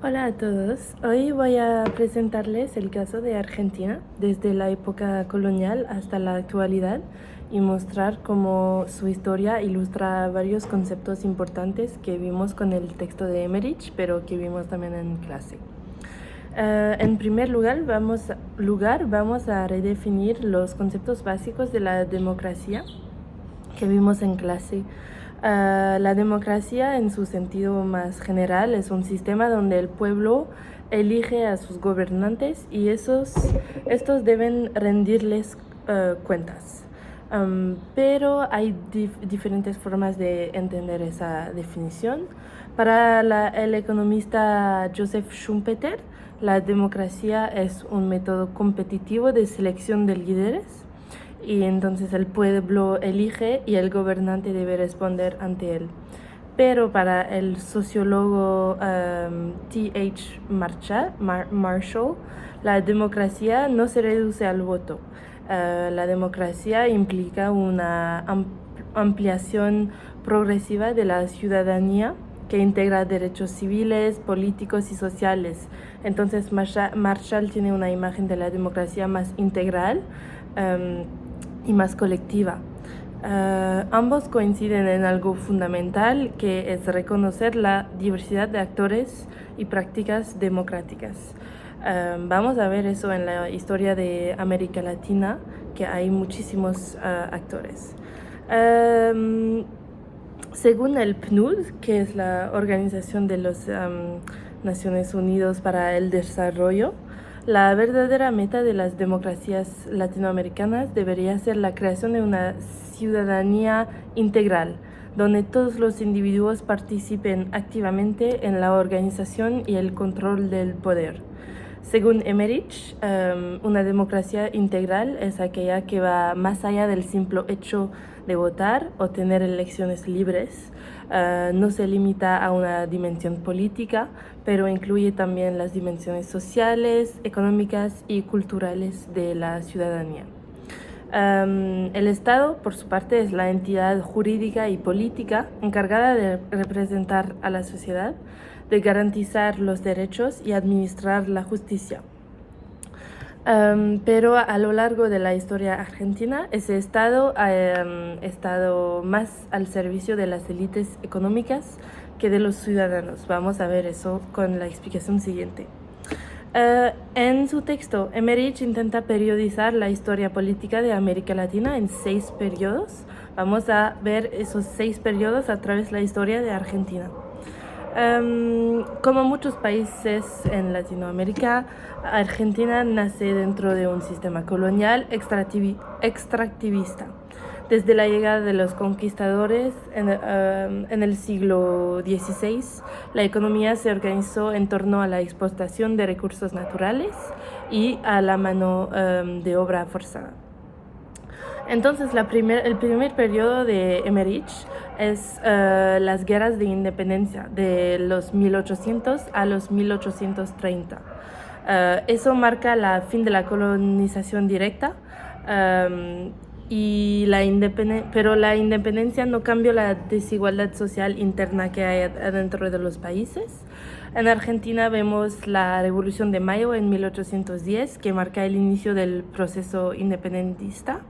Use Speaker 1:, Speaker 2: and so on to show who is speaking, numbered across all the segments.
Speaker 1: Hola a todos, hoy voy a presentarles el caso de Argentina desde la época colonial hasta la actualidad y mostrar cómo su historia ilustra varios conceptos importantes que vimos con el texto de Emmerich, pero que vimos también en clase. En primer lugar vamos a redefinir los conceptos básicos de la democracia que vimos en clase. La democracia, en su sentido más general, es un sistema donde el pueblo elige a sus gobernantes y estos deben rendirles cuentas. Pero hay diferentes formas de entender esa definición. Para el economista Joseph Schumpeter, la democracia es un método competitivo de selección de líderes y entonces el pueblo elige y el gobernante debe responder ante él. Pero para el sociólogo T.H. Marshall, la democracia no se reduce al voto. La democracia implica una ampliación progresiva de la ciudadanía que integra derechos civiles, políticos y sociales. Entonces Marshall tiene una imagen de la democracia más integral y más colectiva. Ambos coinciden en algo fundamental, que es reconocer la diversidad de actores y prácticas democráticas. Vamos a ver eso en la historia de América Latina, que hay muchísimos actores. Según el PNUD, que es la Organización de las Naciones Unidas para el Desarrollo, la verdadera meta de las democracias latinoamericanas debería ser la creación de una ciudadanía integral, donde todos los individuos participen activamente en la organización y el control del poder. Según Emmerich, una democracia integral es aquella que va más allá del simple hecho de votar o tener elecciones libres. No se limita a una dimensión política, pero incluye también las dimensiones sociales, económicas y culturales de la ciudadanía. El Estado, por su parte, es la entidad jurídica y política encargada de representar a la sociedad, de garantizar los derechos y administrar la justicia. Pero a lo largo de la historia argentina, ese Estado ha estado más al servicio de las élites económicas que de los ciudadanos. Vamos a ver eso con la explicación siguiente. En su texto, Emmerich intenta periodizar la historia política de América Latina en 6 periodos. Vamos a ver esos 6 periodos a través de la historia de Argentina. Como muchos países en Latinoamérica, Argentina nace dentro de un sistema colonial extractivista. Desde la llegada de los conquistadores en el siglo XVI, la economía se organizó en torno a la explotación de recursos naturales y a la mano de obra forzada. Entonces, el primer periodo de Emmerich es las guerras de independencia de los 1800 a los 1830. Eso marca la fin de la colonización directa, pero la independencia no cambió la desigualdad social interna que hay adentro de los países. En Argentina vemos la Revolución de Mayo en 1810, que marca el inicio del proceso independentista.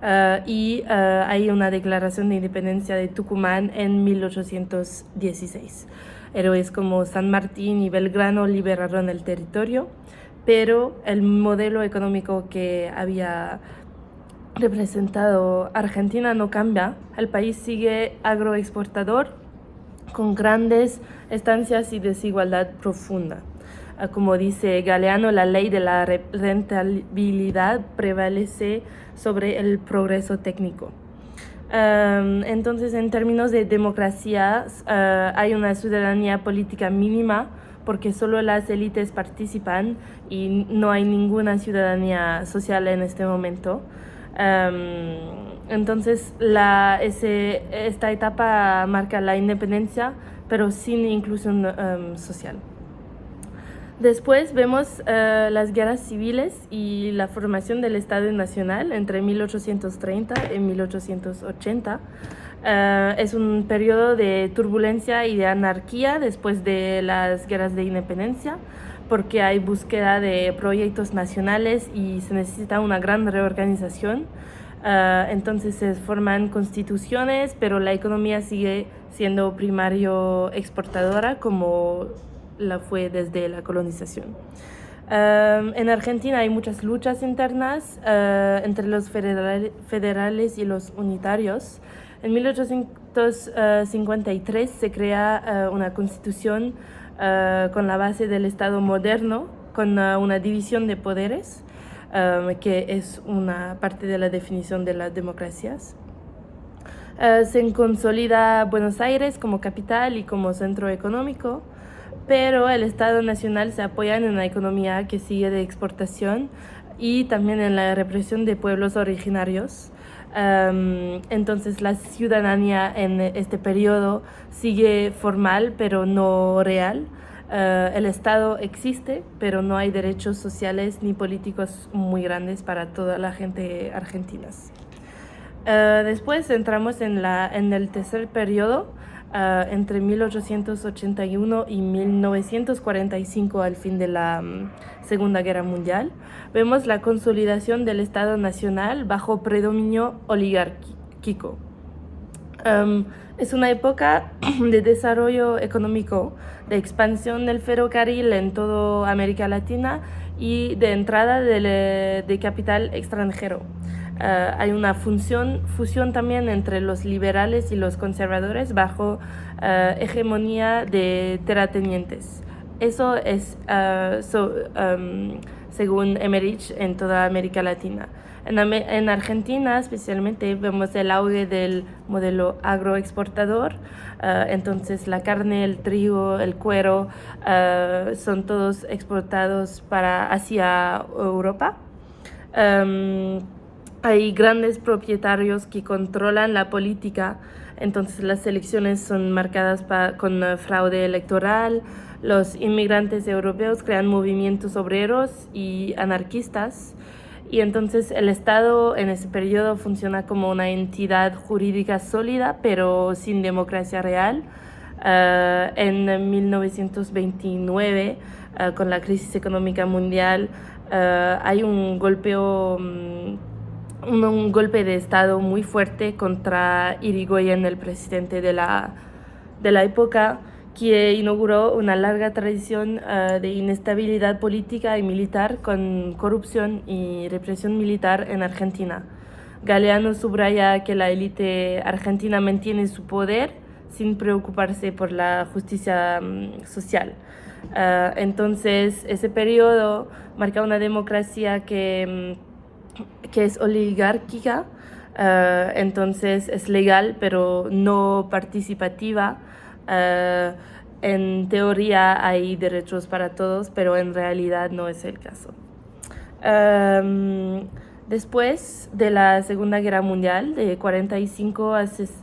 Speaker 1: Hay una declaración de independencia de Tucumán en 1816. Héroes como San Martín y Belgrano liberaron el territorio, pero el modelo económico que había representado Argentina no cambia. El país sigue agroexportador, con grandes estancias y desigualdad profunda. Como dice Galeano, la ley de la rentabilidad prevalece sobre el progreso técnico. Entonces, en términos de democracia, hay una ciudadanía política mínima porque solo las élites participan y no hay ninguna ciudadanía social en este momento. Entonces, esta etapa marca la independencia, pero sin inclusión social. Después vemos las guerras civiles y la formación del Estado Nacional entre 1830 y 1880. Es un periodo de turbulencia y de anarquía después de las guerras de independencia, porque hay búsqueda de proyectos nacionales y se necesita una gran reorganización. Entonces se forman constituciones, pero la economía sigue siendo primario exportadora como la fue desde la colonización. En Argentina hay muchas luchas internas entre los federales y los unitarios. En 1853 se crea una constitución con la base del Estado moderno, con una división de poderes, que es una parte de la definición de las democracias. Se consolida Buenos Aires como capital y como centro económico, pero el Estado Nacional se apoya en una economía que sigue de exportación y también en la represión de pueblos originarios. Entonces la ciudadanía en este periodo sigue formal pero no real. El Estado existe, pero no hay derechos sociales ni políticos muy grandes para toda la gente argentina. Después entramos en el tercer periodo, entre 1881 y 1945, al fin de la Segunda Guerra Mundial. Vemos la consolidación del Estado Nacional bajo predominio oligárquico. Es una época de desarrollo económico, de expansión del ferrocarril en toda América Latina y de entrada de capital extranjero. Hay una fusión también entre los liberales y los conservadores bajo hegemonía de terratenientes. Eso es, según Emmerich, en toda América Latina. En Argentina especialmente vemos el auge del modelo agroexportador. Entonces la carne, el trigo, el cuero son todos exportados hacia Europa. Hay grandes propietarios que controlan la política, entonces las elecciones son marcadas con fraude electoral. Los inmigrantes europeos crean movimientos obreros y anarquistas, y entonces el Estado en ese periodo funciona como una entidad jurídica sólida, pero sin democracia real. En 1929, con la crisis económica mundial, hay un golpe de Estado muy fuerte contra Irigoyen, el presidente de la época, que inauguró una larga tradición de inestabilidad política y militar con corrupción y represión militar en Argentina. Galeano subraya que la élite argentina mantiene su poder sin preocuparse por la justicia social. Entonces, ese periodo marca una democracia que es oligárquica, entonces es legal pero no participativa. En teoría hay derechos para todos, pero en realidad no es el caso. Después de la Segunda Guerra Mundial, de 45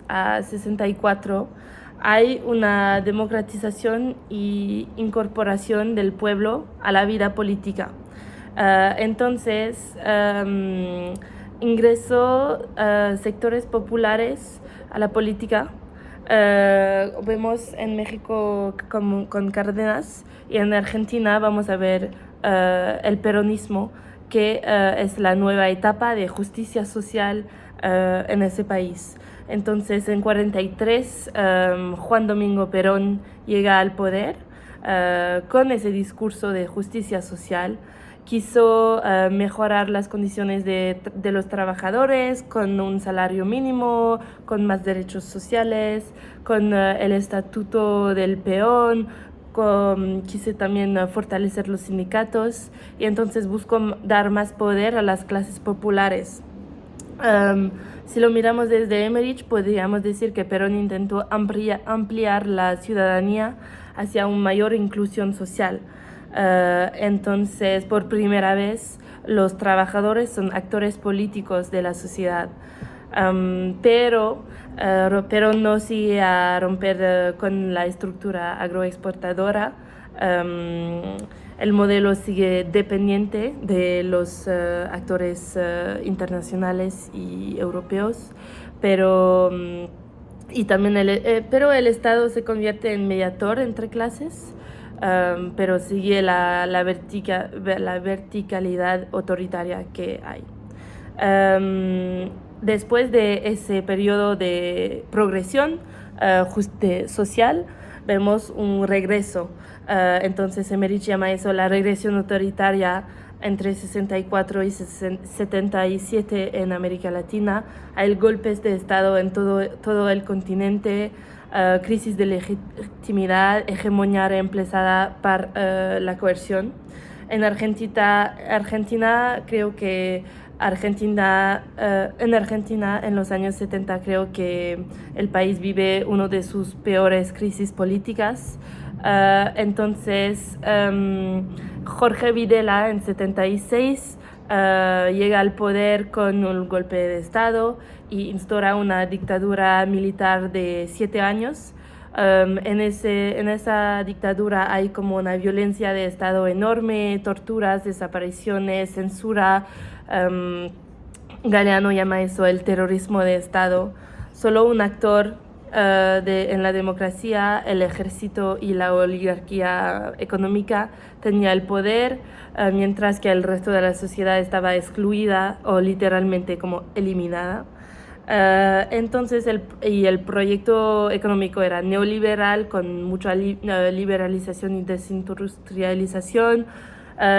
Speaker 1: a 64, hay una democratización y incorporación del pueblo a la vida política. Entonces, ingresó sectores populares a la política. Vemos en México con Cárdenas, y en Argentina vamos a ver el peronismo, que es la nueva etapa de justicia social en ese país. Entonces, en 43, Juan Domingo Perón llega al poder con ese discurso de justicia social. Quiso mejorar las condiciones de los trabajadores con un salario mínimo, con más derechos sociales, con el estatuto del peón. Quise también fortalecer los sindicatos, y entonces buscó dar más poder a las clases populares. Si lo miramos desde Emmerich, podríamos decir que Perón intentó ampliar la ciudadanía hacia una mayor inclusión social. Entonces, por primera vez, los trabajadores son actores políticos de la sociedad. Pero no sigue a romper con la estructura agroexportadora. El modelo sigue dependiente de los actores internacionales y europeos, pero y también pero el Estado se convierte en mediador entre clases, pero sigue la verticalidad autoritaria que hay. Después de ese periodo de progresión social, vemos un regreso. Entonces Emmerich llama eso la regresión autoritaria entre 64 y 77 en América Latina. Hay golpes de Estado en todo el continente, crisis de legitimidad, hegemonía reemplazada por la coerción. En Argentina creo que en Argentina en los años 70 creo que el país vive una de sus peores crisis políticas. Entonces Jorge Videla en 76 llega al poder con un golpe de Estado y instaura una dictadura militar de 7 años. En esa dictadura hay como una violencia de Estado enorme, torturas, desapariciones, censura. Galeano llama eso el terrorismo de Estado. Solo un actor en la democracia, el ejército y la oligarquía económica tenía el poder, mientras que el resto de la sociedad estaba excluida o literalmente como eliminada. Entonces el proyecto económico era neoliberal con mucha liberalización y desindustrialización,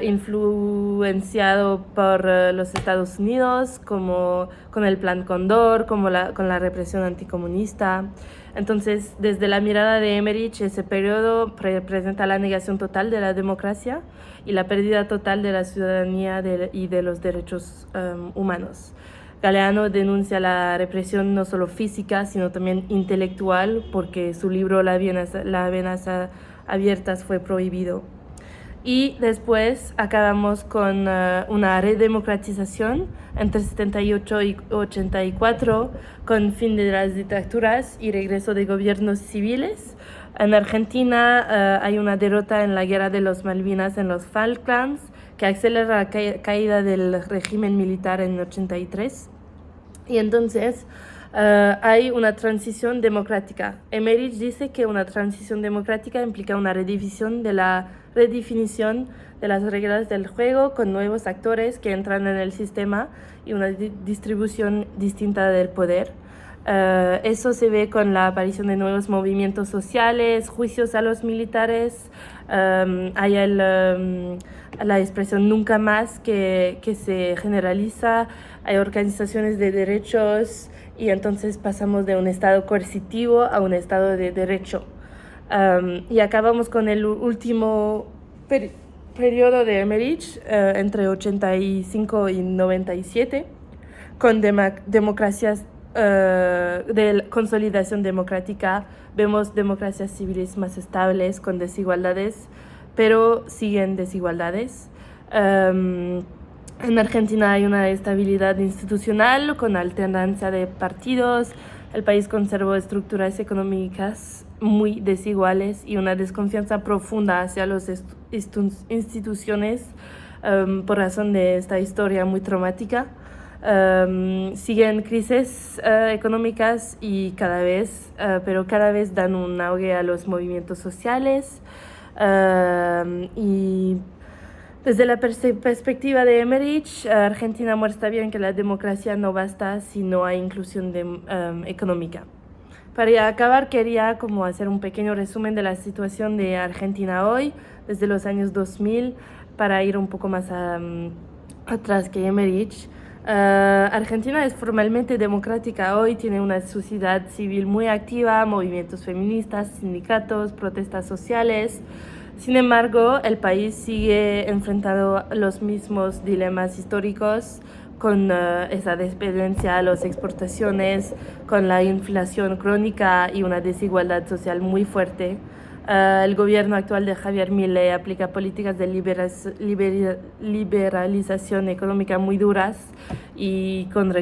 Speaker 1: influenciado por los Estados Unidos, como con el Plan Cóndor, con la represión anticomunista. Entonces, desde la mirada de Emmerich, ese periodo representa la negación total de la democracia y la pérdida total de la ciudadanía y de los derechos humanos. Galeano denuncia la represión no solo física, sino también intelectual, porque su libro La Venas Abiertas fue prohibido. Y después acabamos con una redemocratización entre 78 y 84, con fin de las dictaduras y regreso de gobiernos civiles. En Argentina hay una derrota en la guerra de los Malvinas en los Falklands, que acelera la caída del régimen militar en 83. Y entonces hay una transición democrática. Emmerich dice que una transición democrática implica una redefinición de las reglas del juego con nuevos actores que entran en el sistema y una distribución distinta del poder. Eso se ve con la aparición de nuevos movimientos sociales, juicios a los militares. Hay la expresión nunca más que se generaliza. Hay organizaciones de derechos y entonces pasamos de un estado coercitivo a un estado de derecho. Y acabamos con el último periodo de Emmerich, entre 85 y 97, con democracias de consolidación democrática. Vemos democracias civiles más estables, con desigualdades, pero siguen desigualdades. En Argentina hay una estabilidad institucional con alternancia de partidos. El país conservó estructuras económicas muy desiguales y una desconfianza profunda hacia las instituciones por razón de esta historia muy traumática. Siguen crisis económicas y cada vez dan un auge a los movimientos sociales. Y desde la perspectiva de Emmerich, Argentina muestra bien que la democracia no basta si no hay inclusión económica. Para acabar, quería como hacer un pequeño resumen de la situación de Argentina hoy, desde los años 2000, para ir un poco más atrás que Emmerich. Argentina es formalmente democrática hoy, tiene una sociedad civil muy activa, movimientos feministas, sindicatos, protestas sociales. Sin embargo, el país sigue enfrentando los mismos dilemas históricos, con esa dependencia a las exportaciones, con la inflación crónica y una desigualdad social muy fuerte. El gobierno actual de Javier Milei aplica políticas de liberalización económica muy duras y con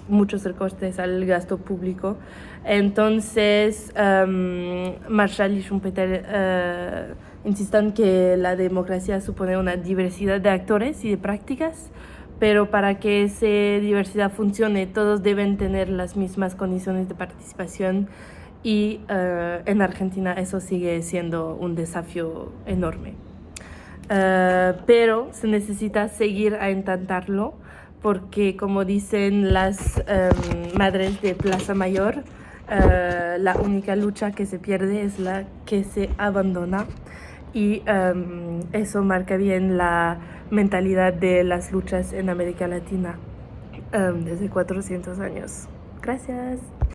Speaker 1: muchos recortes al gasto público. Entonces, Marshall y Schumpeter insisten que la democracia supone una diversidad de actores y de prácticas, pero para que esa diversidad funcione, todos deben tener las mismas condiciones de participación y en Argentina eso sigue siendo un desafío enorme. Pero se necesita seguir a intentarlo porque, como dicen las madres de Plaza Mayor, la única lucha que se pierde es la que se abandona, y eso marca bien la mentalidad de las luchas en América Latina desde 400 años. Gracias.